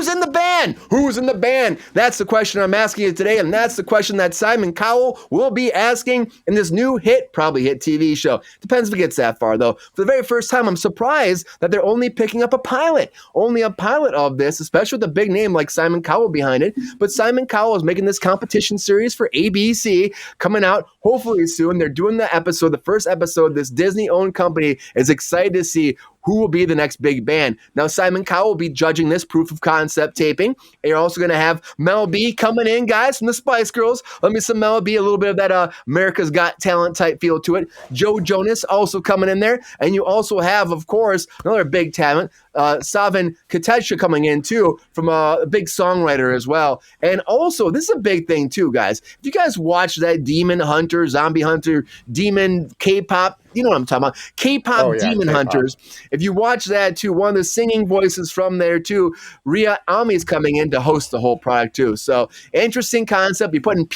who's in the band? Who's in the band? That's the question I'm asking you today, and that's the question that Simon Cowell will be asking in this new probably hit TV show. Depends if it gets that far, though. For the very first time, I'm surprised that they're only picking up a pilot of this, especially with a big name like Simon Cowell behind it. But Simon Cowell is making this competition series for ABC coming out hopefully soon. They're doing the first episode. This Disney-owned company is excited to see who will be the next big band. Now, Simon Cowell will be judging this proof of concept taping. And you're also going to have Mel B coming in, guys, from the Spice Girls. Let me some Mel B, a little bit of that America's Got Talent type feel to it. Joe Jonas also coming in there. And you also have, of course, another big talent, Savin Katesha coming in, too, from a big songwriter as well. And also, this is a big thing, too, guys. If you guys watch that Demon Hunter, Zombie Hunter, Demon K-pop, you know what I'm talking about. K-pop Demon K-pop. Hunters. If you watch that too, one of the singing voices from there too, Ria Ami's coming in to host the whole product too. So interesting concept. You're putting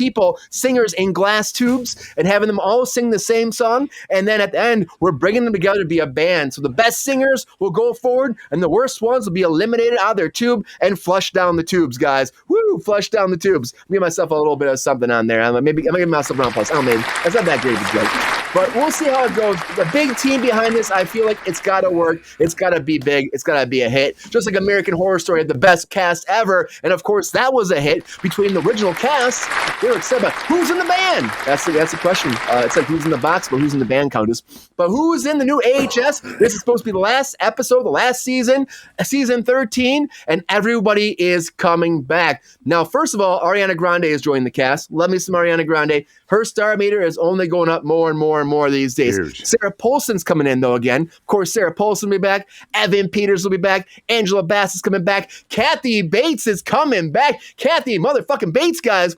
singers in glass tubes and having them all sing the same song. And then at the end, we're bringing them together to be a band. So the best singers will go forward and the worst ones will be eliminated out of their tube and flushed down the tubes, guys. Woo, flush down the tubes. Give myself a little bit of something on there. I'm going to give myself a round plus. I don't know, maybe. That's not that great of a joke. But we'll see how it goes. The big team behind this, I feel like it's got to work. It's got to be big. It's got to be a hit. Just like American Horror Story had the best cast ever. And, of course, that was a hit between the original cast. They were excited about who's in the band. That's the question. It's like who's in the box, but who's in the band counters. But who's in the new AHS? This is supposed to be the last episode, the last season, season 13, and everybody is coming back. Now, first of all, Ariana Grande is joining the cast. Love me some Ariana Grande. Her star meter is only going up more and more and more these days. Huge. Sarah Paulson's coming in, though, again. Of course, Sarah Paulson will be back. Evan Peters will be back. Angela Bass is coming back. Kathy Bates is coming back. Kathy motherfucking Bates, guys.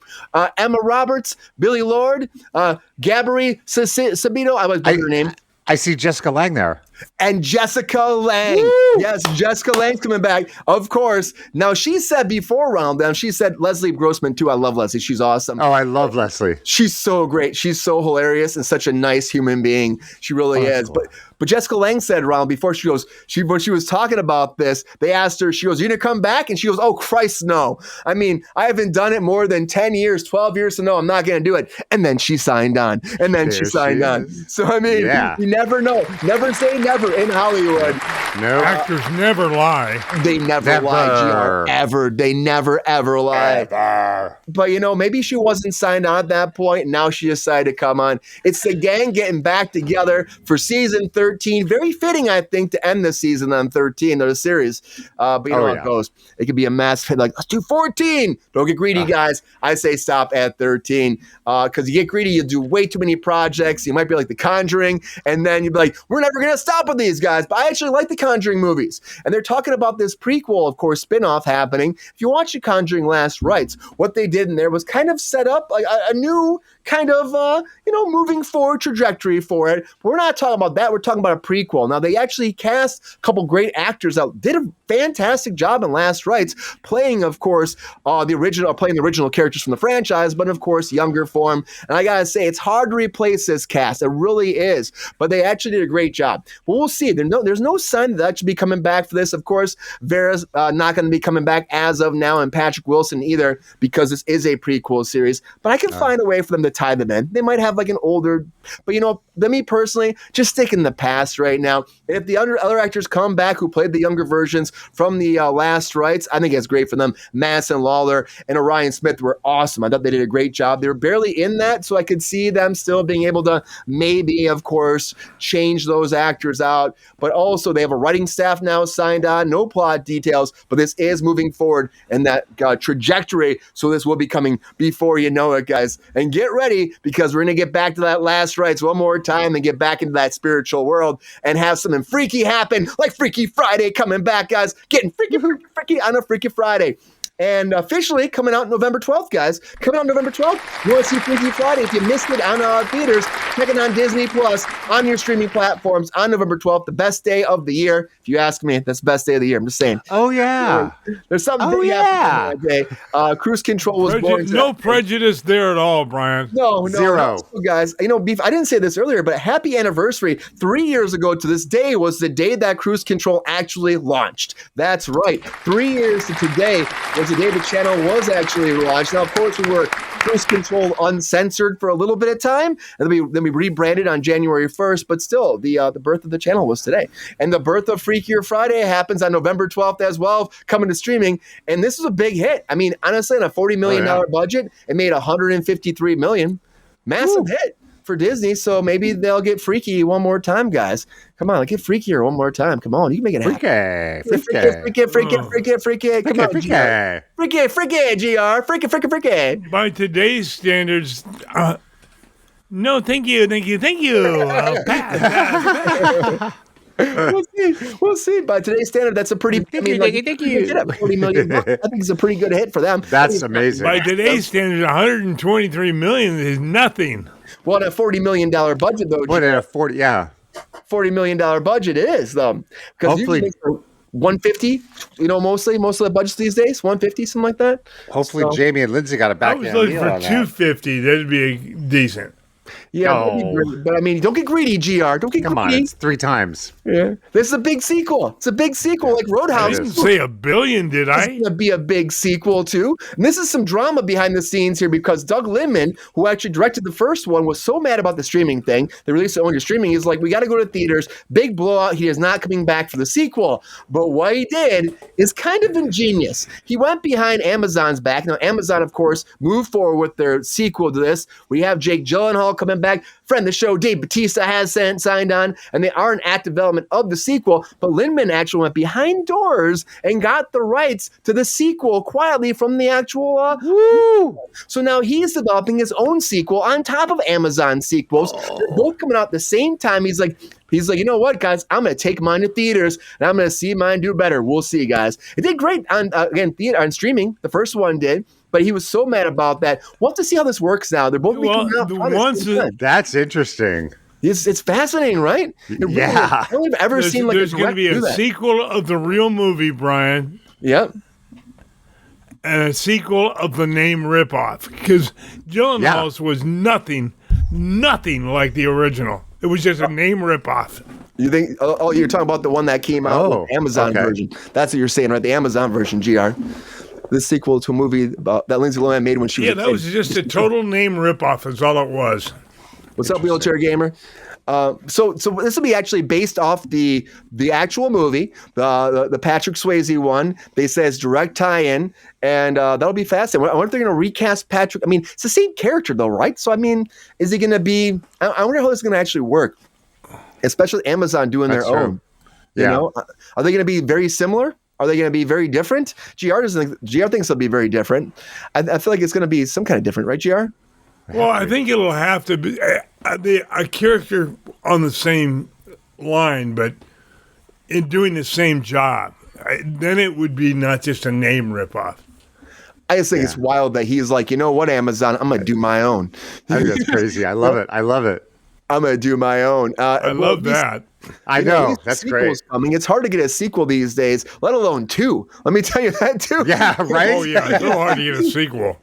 Emma Roberts, Billy Lord, Gabri Sabito. I was her name. I see Jessica Lange there. And Jessica Lange. Woo! Yes, Jessica Lange's coming back, of course. Now, she said before Round Down, she said Leslie Grossman, too. I love Leslie. She's awesome. Oh, I love Leslie. She's so great. She's so hilarious and such a nice human being. She really is. Cool. But Jessica Lange said, Ronald, before when she was talking about this, they asked her, she goes, you gonna come back? And she goes, oh, Christ, no. I mean, I haven't done it more than 10 years, 12 years, so no, I'm not gonna do it. And then she signed on. So, I mean, you never know. Never say never in Hollywood. No. Actors never lie. They never lie, GR. Ever. They never, ever lie. Ever. But, maybe she wasn't signed on at that point. And now she decided to come on. It's the gang getting back together for season 13. Very fitting, I think, to end the season on 13 of the series. But you know how it goes. It could be a mass hit like, let's do 14. Don't get greedy, guys. I say stop at 13. Because you get greedy, you do way too many projects. You might be like The Conjuring. And then you'd be like, we're never going to stop with these guys. But I actually like The Conjuring movies. And they're talking about this prequel, of course, spinoff happening. If you watch The Conjuring Last Rites, what they did in there was kind of set up like a new kind of, moving forward trajectory for it. But we're not talking about that. We're talking about a prequel. Now, they actually cast a couple great actors out. Did a fantastic job in Last Rites, playing, of course, the original characters from the franchise, but, of course, younger form. And I got to say, it's hard to replace this cast. It really is. But they actually did a great job. But we'll see. There's no sign that they'll actually be coming back for this. Of course, Vera's not going to be coming back as of now, and Patrick Wilson either, because this is a prequel series. But I can find a way for them to tie them in. They might have like an older, but me personally, just stick in the past right now. And if the other actors come back who played the younger versions from the Last Rites, I think it's great for them. Madison Lawler and Orion Smith were awesome. I thought they did a great job. They were barely in that, so I could see them still being able to maybe, of course, change those actors out. But also, they have a writing staff now signed on. No plot details, but this is moving forward in that trajectory. So this will be coming before you know it, guys. And get ready, because we're going to get back to that Last Rites one more time and get back into that spiritual world and have something freaky happen, like Freaky Friday coming back, guys. Getting freaky on a Freaky Friday. And officially coming out November 12th, guys. Coming out November 12th. You want to see Freakier Friday? If you missed it on theaters, check it on Disney Plus, on your streaming platforms on November 12th, the best day of the year. If you ask me, that's the best day of the year. I'm just saying. Oh, yeah. There's something big happening on that day. Cruise Control was born. No prejudice there at all, Brian. No, Zero. So guys, Beef, I didn't say this earlier, but happy anniversary. 3 years ago to this day was the day that Cruise Control actually launched. That's right. 3 years to today was the day the channel was actually launched. Now, of course, we were Cruise Control uncensored for a little bit of time, and then we rebranded on January 1st, but still, the birth of the channel was today. And the birth of Freakier Friday happens on November 12th as well, coming to streaming, and this was a big hit. I mean, honestly, on a $40 million budget, it made $153 million. Massive hit for Disney, so maybe they'll get freaky one more time, guys. Come on, get freakier one more time. Come on, you can make it happen. Freaky. Come on, GR. Freaky, GR. Freaky. By today's standards, no, thank you. I'll pass. We'll see. By today's standard, that's a pretty. Thank you. $40 million. I think it's a pretty good hit for them. That's amazing. By today's standards, $123 million is nothing. Well, on a $40 million budget, though. What at a 40? Yeah. $40 million budget it is, though. Because Hopefully. 150, most of the budgets these days, 150, something like that. Hopefully, Jamie and Lindsay got a I back was end looking deal for on that. 250. That'd be decent. Yeah, that'd be great. But I mean, don't get greedy, GR. Don't get Come on, greedy. it's 3 times. Yeah, this is a big sequel. It's a big sequel, like I Roadhouse. didn't say $1 billion, did It's I? going to be a big sequel, too. And this is some drama behind the scenes here because Doug Liman, who actually directed the first one, was so mad about the streaming thing. They released it only to streaming. He's like, we got to go to theaters. Big blowout. He is not coming back for the sequel. But what he did is kind of ingenious. He went behind Amazon's back. Now, Amazon, of course, moved forward with their sequel to this. We have Jake Gyllenhaal coming back. Friend of the show, Dave Bautista, has signed on, and they are in active development of the sequel. But Lin-Man actually went behind doors and got the rights to the sequel quietly from the actual. So now he's developing his own sequel on top of Amazon sequels. They're both coming out at the same time. He's like, you know what, guys? I'm going to take mine to theaters, and I'm going to see mine do better. We'll see, guys. It did great on on streaming. The first one did. But he was so mad about that. We'll have to see how this works now. They're both coming out. That's interesting. It's fascinating, right? Yeah. I don't think I've ever seen like there's going to be a sequel of the real movie, Brian. Yep. And a sequel of the name ripoff. Because Gyllenhaal's was nothing like the original. It was just a name ripoff. You think? Oh, you're talking about the one that came out, the Amazon version. That's what you're saying, right? The Amazon version, GR. This sequel to a movie that Lindsay Lohan made when she was that was just a total name ripoff is all it was. What's up, Wheelchair Gamer? So this will be actually based off the actual movie, the Patrick Swayze one. They say it's direct tie-in, and that'll be fascinating. I wonder if they're going to recast Patrick. I mean, it's the same character, though, right? So, I mean, is he going to be... I wonder how this is going to actually work, especially Amazon doing their own. You know? Are they going to be very similar? Are they going to be very different? GR thinks they'll be very different. I feel like it's going to be some kind of different, right, GR? Well, I think it'll have to be a character on the same line, but in doing the same job. Then it would be not just a name ripoff. I just think it's wild that he's like, you know what, Amazon, I'm going to do my own. I think that's crazy. I love it. I'm going to do my own. I love that. I know. That's great. Coming. It's hard to get a sequel these days, let alone 2. Let me tell you that too. Yeah, right? Oh, yeah. It's so hard to get a sequel.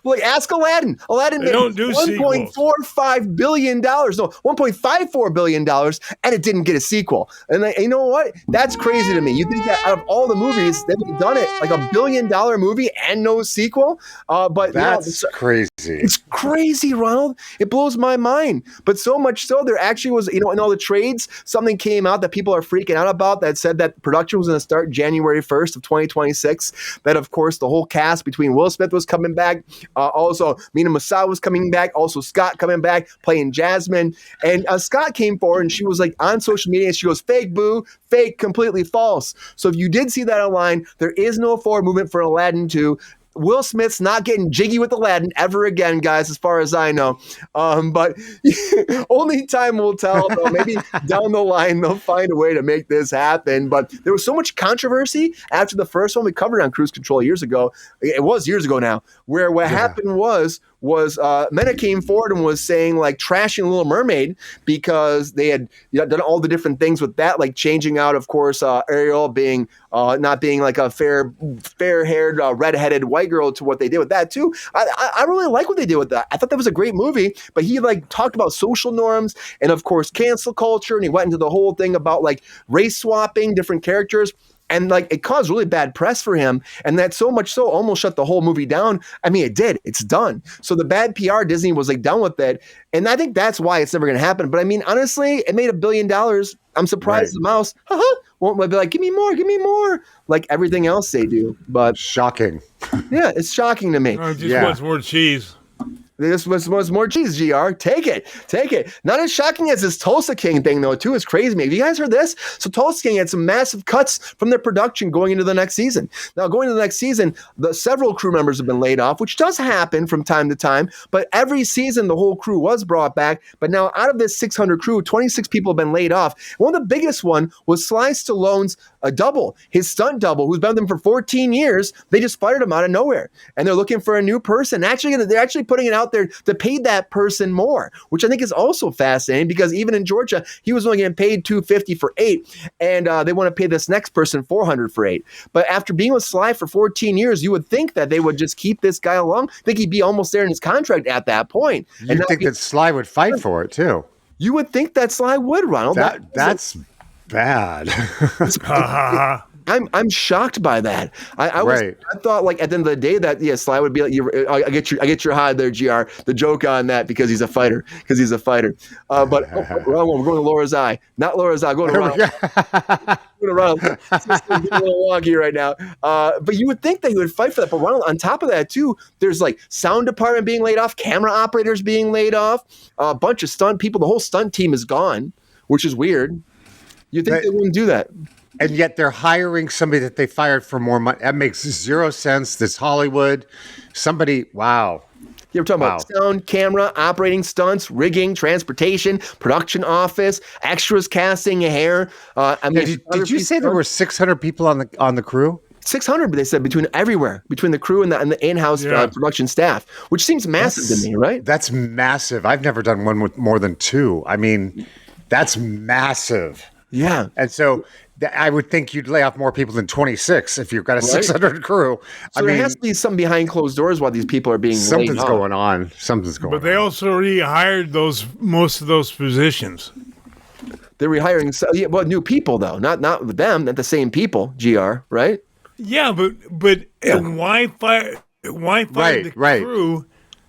Like ask Aladdin. Aladdin made $1.45 billion. No, $1.54 billion, and it didn't get a sequel. And you know what? That's crazy to me. You think that out of all the movies, they've done it like $1 billion movie and no sequel? But that's crazy. It's crazy, Ronald. It blows my mind. But so much so, there actually was, in all the trades, something came out that people are freaking out about that said that production was going to start January 1st of 2026. That, of course, the whole cast between Will Smith was coming back. Also, Mina Masao was coming back. Also, Scott coming back, playing Jasmine. And Scott came forward, and she was like on social media, and she goes, fake, boo, fake, completely false. So if you did see that online, there is no forward movement for Aladdin 2. Will Smith's not getting jiggy with Aladdin ever again, guys, as far as I know. But only time will tell. Though. Maybe down the line they'll find a way to make this happen. But there was so much controversy after the first one we covered on Cruise Control years ago. It was years ago now, where what happened was Mena came forward and was saying, like, trashing Little Mermaid because they had done all the different things with that, like changing out, of course, Ariel being not being like a fair-haired, red-headed white girl to what they did with that too. I really like what they did with that. I thought that was a great movie, but he like talked about social norms and, of course, cancel culture, and he went into the whole thing about like race swapping different characters. And like it caused really bad press for him, and that so much so almost shut the whole movie down. I mean, it did. It's done. So the bad PR, Disney was like done with it, and I think that's why it's never going to happen. But I mean, honestly, it made $1 billion. I'm surprised the mouse won't be like, give me more, like everything else they do. But shocking. Yeah, it's shocking to me. I just wants more cheese. This was more cheese, GR. Take it. Not as shocking as this Tulsa King thing, though, too. It's crazy, man. Have you guys heard this? So Tulsa King had some massive cuts from their production going into the next season. Now, going into the next season, several crew members have been laid off, which does happen from time to time. But every season, the whole crew was brought back. But now, out of this 600 crew, 26 people have been laid off. One of the biggest one was Sly Stallone's double, his stunt double, who's been with them for 14 years. They just fired him out of nowhere, and they're looking for a new person. They're actually putting it out there to pay that person more, which I think is also fascinating because even in Georgia, he was only getting paid $250 for 8, and they want to pay this next person $400 for 8. But after being with Sly for 14 years, you would think that they would just keep this guy along. I think he'd be almost there in his contract at that point. You'd think that Sly would fight for it too. You would think that Sly would, Ronald. That's bad. I'm shocked by that. I thought like at the end of the day that Sly would be like, I get your hide there, GR. The joke on that because he's a fighter. But wrong one. We're going to Laura's Eye, not Laura's Eye. Going to Ronald. Going to Ronald. It's a little wonky right now. But you would think that he would fight for that. But Ronald, on top of that too, there's like sound department being laid off, camera operators being laid off, a bunch of stunt people. The whole stunt team is gone, which is weird. You think they wouldn't do that? And yet they're hiring somebody that they fired for more money. That makes zero sense. This Hollywood, wow. You're talking about sound, camera, operating stunts, rigging, transportation, production office, extras, casting, hair. Did you say there were 600 people on the crew? 600, but they said between the crew and the in-house production staff, which seems massive to me, right? That's massive. I've never done one with more than 2. I mean, that's massive. Yeah. And so I would think you'd lay off more people than 26 if you've got a 600 crew. So there has to be something behind closed doors while these people are being something's laid off. going on. Something's going on. But they also rehired most of those positions. They're rehiring new people though, not with them, not the same people. GR, right? Yeah, but why fire the crew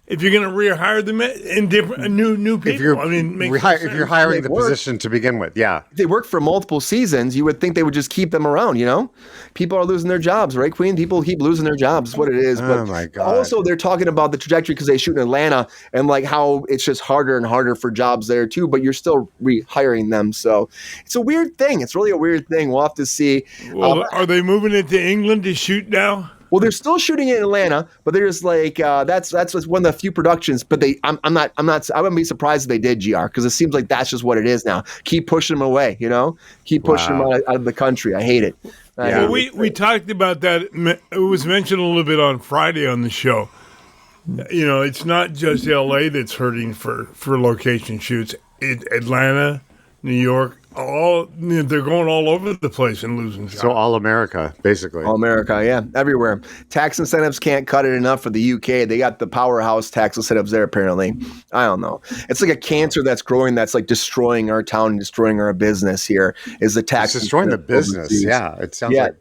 if you're going to rehire them in different new people? If you're hiring the position to begin with, if they work for multiple seasons, you would think they would just keep them around. People are losing their jobs, right, Queen? People keep losing their jobs. Is what it is. Oh my God! Also, they're talking about the trajectory because they shoot in Atlanta and like how it's just harder and harder for jobs there too. But you're still rehiring them, so it's a weird thing. It's really a weird thing. We'll have to see. Well, are they moving it to England to shoot now? Well, they're still shooting it in Atlanta, but they're just like that's just one of the few productions. But I wouldn't be surprised if they did, GR, because it seems like that's just what it is now. Keep pushing them away, keep pushing them out of the country. I hate it. We talked about that. It was mentioned a little bit on Friday on the show. It's not just LA that's hurting for location shoots. Atlanta, New York. They're going all over the place and losing jobs. So all America, basically. All America, yeah, everywhere. Tax incentives can't cut it enough for the UK. They got the powerhouse tax incentives there, apparently. I don't know. It's like a cancer that's growing that's like destroying our town and destroying our business here is the tax. It's destroying the business, yeah. It sounds like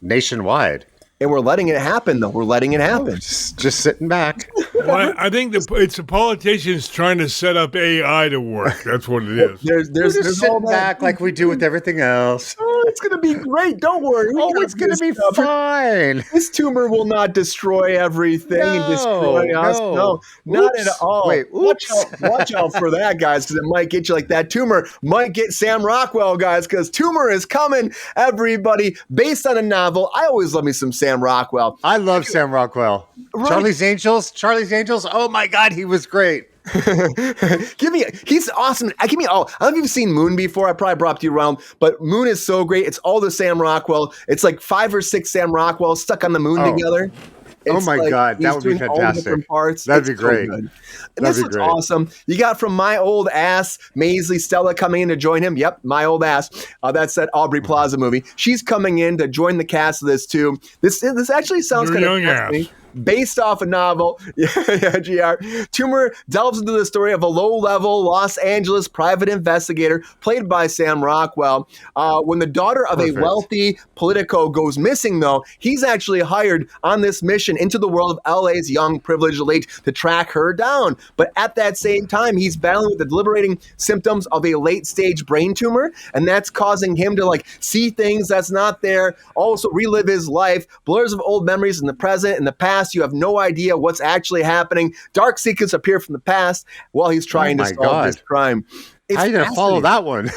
nationwide. And we're letting it happen, though. We're letting it happen. Just sitting back. Well, I think it's the politicians trying to set up AI to work. That's what it is. There's just sitting back like we do with everything else. it's gonna be great. Don't worry. We got it's gonna this be covered. fine. This tumor will not destroy everything and destroy us. No, not at Oops. all. Wait, oops. Watch out for that, guys, because it might get you like that. Tumor might get Sam Rockwell, guys, because Tumor is coming, everybody, based on a novel. I always love me some Sam Rockwell. I love Sam Rockwell. Right. Charlie's Angels. Oh my God, he was great. He's awesome. I don't know if you've seen Moon before. I probably brought you around, but Moon is so great. It's all the Sam Rockwell. It's like 5 or 6 Sam Rockwell stuck on the moon together. Oh It's my like God, that would be doing all the fantastic. different parts. That'd It's be great. So good. And That'd this be looks great. awesome. You got from my old ass, Maisley Stella coming in to join him. Yep, my old ass. That's that Aubrey Plaza movie. She's coming in to join the cast of this too. This actually sounds Your kind of young ass. fascinating. Based off a novel. Yeah, GR. Tumor delves into the story of a low-level Los Angeles private investigator played by Sam Rockwell. When the daughter of Perfect. a wealthy politico goes missing, though, he's actually hired on this mission into the world of LA's young privileged elite to track her down. But at that same time, he's battling with the debilitating symptoms of a late-stage brain tumor, and that's causing him to see things that's not there, also relive his life, blurs of old memories in the present and the past. You have no idea what's actually happening. Dark secrets appear from the past while he's trying to solve this crime. It's How are you going to follow that one?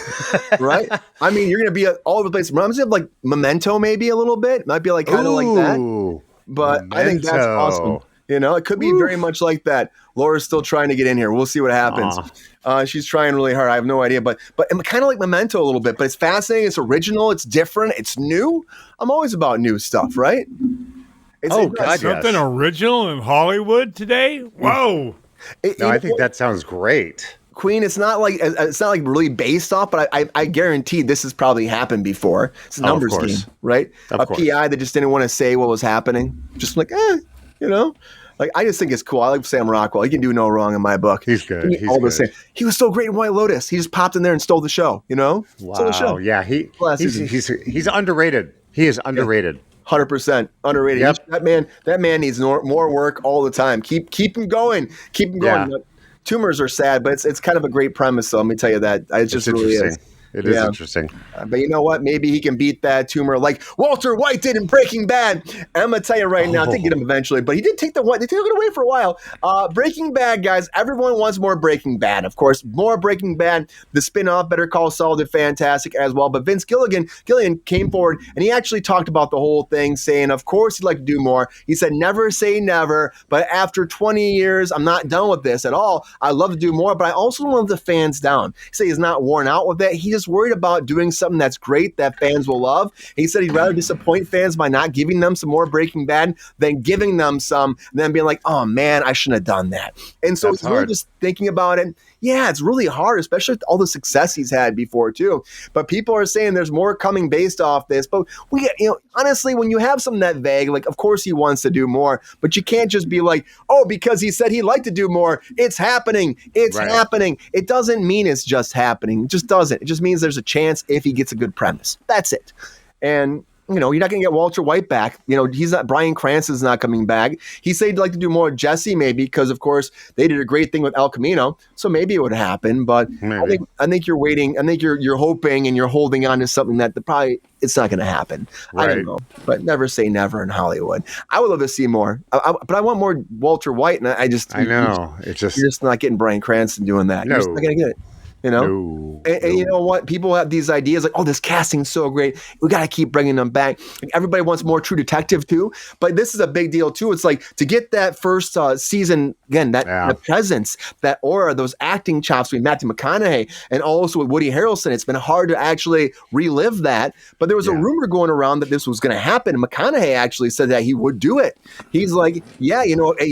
right? I mean, you're going to be all over the place. Reminds me of like Memento, maybe a little bit. Might be kind of like that. But I think that's awesome. You know, it could be very much like that. Laura's still trying to get in here. We'll see what happens. She's trying really hard. I have no idea, but kind of like Memento a little bit. But it's fascinating. It's original. It's different. It's new. I'm always about new stuff, right? God, something original in Hollywood today? Whoa! I think that sounds great. Queen, it's not like really based off, but I guarantee this has probably happened before. It's a numbers game, right? A PI that just didn't want to say what was happening, just I just think it's cool. I like Sam Rockwell. He can do no wrong in my book. He's good. He was so great in White Lotus. He just popped in there and stole the show. Wow. Stole the show. Yeah, he's underrated. He is underrated. 100% underrated. Yep. That man needs more work all the time. Keep him going. Keep him going. Yeah. Tumors are sad, but it's kind of a great premise. So let me tell you that it just really is. It is interesting. But you know what? Maybe he can beat that tumor like Walter White did in Breaking Bad. I'm going to tell you right now, I did get him eventually, but he did take they took it away for a while. Breaking Bad, guys, everyone wants more Breaking Bad. Of course, more Breaking Bad. The spinoff, Better Call Saul, did fantastic as well. But Vince Gilligan came forward, and he actually talked about the whole thing, saying, of course, he'd like to do more. He said, never say never, but after 20 years, I'm not done with this at all. I love to do more, but I also don't want the fans down. He said he's not worn out with it. He just worried about doing something that's great that fans will love. He said he'd rather disappoint fans by not giving them some more Breaking Bad than giving them some and then being like, oh man, I shouldn't have done that. And so he's really just thinking about it. Yeah, it's really hard, especially with all the success he's had before too. But people are saying there's more coming based off this. But honestly, when you have something that vague, of course he wants to do more, but you can't just be like, oh, because he said he'd like to do more, it's happening. It's happening. It doesn't mean it's just happening. It just doesn't. It just means there's a chance if he gets a good premise. That's it. And you're not going to get Walter White back. He's not. Bryan Cranston's not coming back. He said he'd like to do more with Jesse, maybe, because of course they did a great thing with El Camino. So maybe it would happen. But I think you're waiting. I think you're hoping and you're holding on to something that probably it's not going to happen. I don't know. But never say never in Hollywood. I would love to see more, but I want more Walter White. And I know you're just not getting Bryan Cranston doing that. You're just not going to get it. And you know what? People have these ideas like, oh, this casting's so great. We got to keep bringing them back. Everybody wants more True Detective too. But this is a big deal too. It's like to get that first season, again, that presence, that aura, those acting chops with Matthew McConaughey and also with Woody Harrelson. It's been hard to actually relive that. But there was a rumor going around that this was going to happen. And McConaughey actually said that he would do it. He's like, he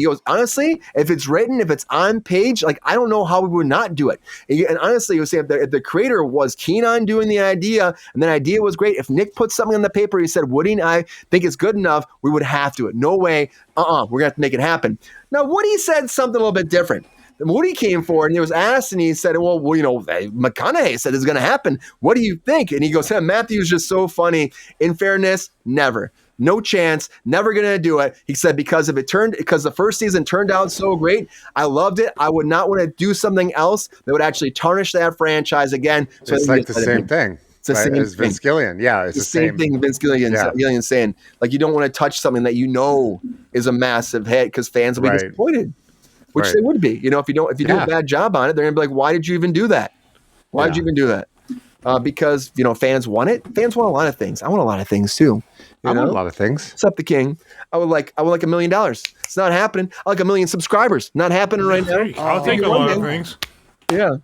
goes, honestly, if it's written, if it's on page, I don't know how we would not do it. And honestly, he was saying if the creator was keen on doing the idea and the idea was great, if Nick put something on the paper, he said, Woody and I think it's good enough, we would have to. No way. We're going to have to make it happen. Now, Woody said something a little bit different. Woody came forward and he was asked and he said, well, McConaughey said it's going to happen. What do you think? And he goes, Matthew's just so funny. In fairness, never. No chance, never gonna do it. He said because the first season turned out so great, I loved it. I would not want to do something else that would actually tarnish that franchise again. So it's like the same thing. It's the Right, same as thing. Vince Gillian. Yeah, it's The same thing Vince Gillian's saying. Like, you don't want to touch something that you know is a massive hit because fans will be Right. disappointed, which Right. they would be. You know, if you do a bad job on it, they're gonna be like, why did you even do that? Why did you even do that? Because, you know, fans want it. Fans want a lot of things. I want a lot of things too. I want a lot of things. Except the king. I would like $1 million. It's not happening. I like 1 million subscribers. Not happening right now. I'll take a lot of things. Yeah.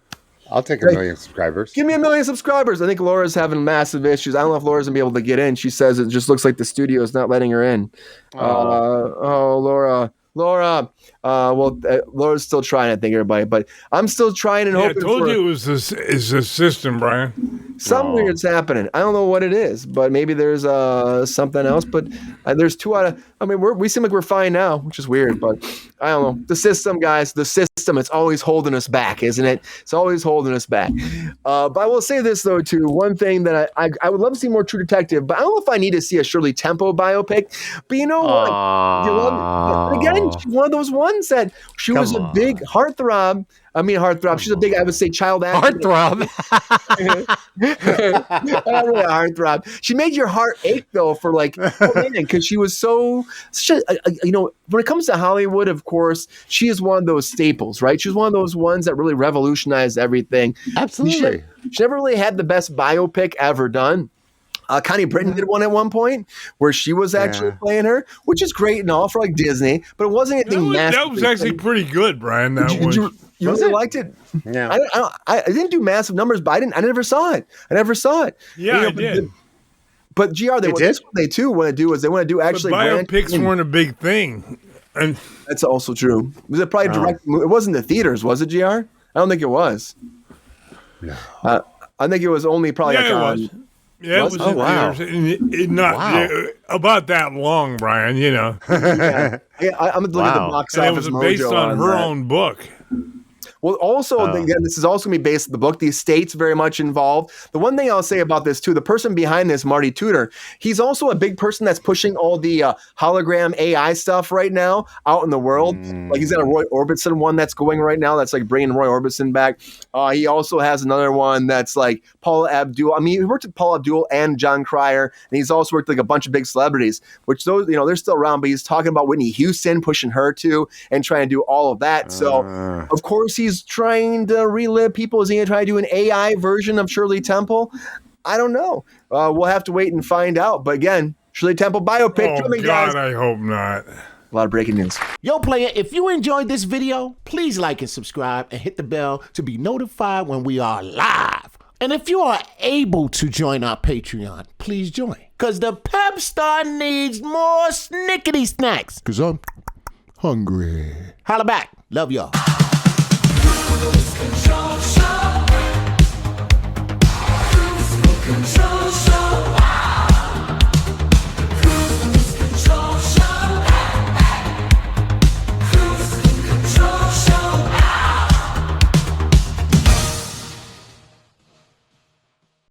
I'll take 1 million subscribers. Give me 1 million subscribers. I think Laura's having massive issues. I don't know if Laura's gonna be able to get in. She says it just looks like the studio is not letting her in. Laura. Laura's still trying, I think, everybody. But I'm still trying and hoping. I told you it was the system, Brian. Something weird's happening. I don't know what it is, but maybe there's something else. But there's 2 out of. I mean, we seem like we're fine now, which is weird. But I don't know. The system, guys. The system. It's always holding us back, isn't it? It's always holding us back. But I will say this though, too. One thing that I would love to see more True Detective, but I don't know if I need to see a Shirley Temple biopic. But you know what? But again, she's one of those ones that she was a big heartthrob. I mean, heartthrob. She's a big, I would say, child actor. Heartthrob. Not really a heartthrob. She made your heart ache though for like, because she was such a, you know, when it comes to Hollywood, of course, she is one of those staples, right? She's one of those ones that really revolutionized everything. Absolutely. She never really had the best biopic ever done. Connie Britton did one at one point where she was actually playing her, which is great and all for like Disney, but it wasn't anything massive. That was actually pretty good, Brian. You really liked it? Yeah. I didn't do massive numbers, but I never saw it. Yeah, I did. But GR, they too want to do is they want to do actually. But biopics weren't a big thing, and that's also true. Was it probably direct? It wasn't the theaters, was it? GR? I don't think it was. No. I think it was only probably. Yeah, it was. Yeah, it was in theaters. Not about that long, Brian. You know. I'm looking at the box office. And it was based on her own book. Well, also, again, this is also going to be based on the book. The estate's very much involved. The one thing I'll say about this, too, the person behind this, Marty Tudor, he's also a big person that's pushing all the hologram AI stuff right now out in the world. Like, he's got a Roy Orbison one that's going right now that's, like, bringing Roy Orbison back. He also has another one that's, like, Paula Abdul. I mean, he worked with Paula Abdul and John Cryer, and he's also worked with, like, a bunch of big celebrities, which those, you know, they're still around, but he's talking about Whitney Houston, pushing her, too, and trying to do all of that. So, of course, he's trying to relive people. Is he going to try to do an AI version of Shirley Temple? I don't know. We'll have to wait and find out. But again, Shirley Temple biopic. Oh, God, guys. I hope not. A lot of breaking news. Yo, player, if you enjoyed this video, please like and subscribe and hit the bell to be notified when we are live. And if you are able to join our Patreon, please join. Because the Pep Star needs more snickety snacks. Because I'm hungry. Holla back. Love y'all.